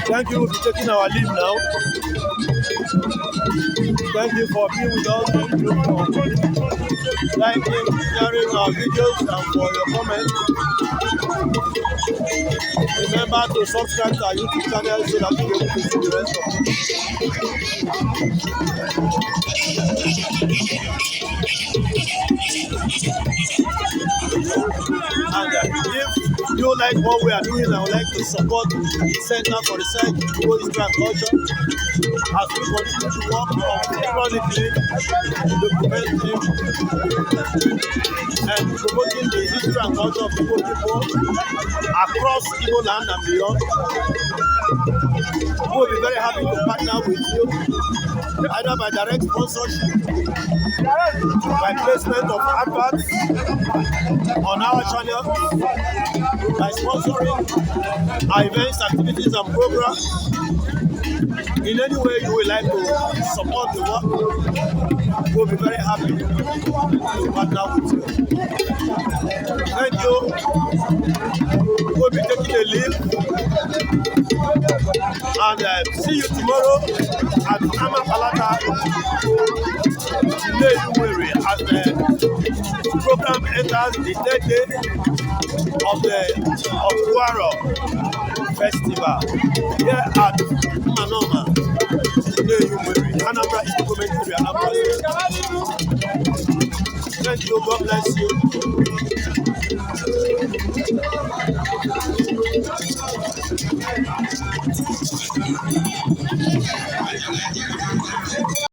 Thank you for taking our leave now. Thank you for being with us. Thank you for liking, sharing our videos, and for your comments. Remember to subscribe to our YouTube channel so that you'll be able to see the rest of it. And if you like what we are doing and would like to support the Center for Research in Igbo History and Culture as we continue to work on chronicling, documenting, and promoting the history and culture of Igbo people across Igbo land and beyond, we will be very happy to partner with you, either by direct sponsorship, by placement of adverts on our channel, by sponsoring our events, activities, and programs. In any way you would like to support the work, we'll be very happy to partner with you. Thank you. We'll be taking a leave. And see you tomorrow at Amakalata Nneyi as the program enters the third day of the ARO festival here at Mmanoma, Nneyi, Anambra is the commentary. Thank you. God bless you.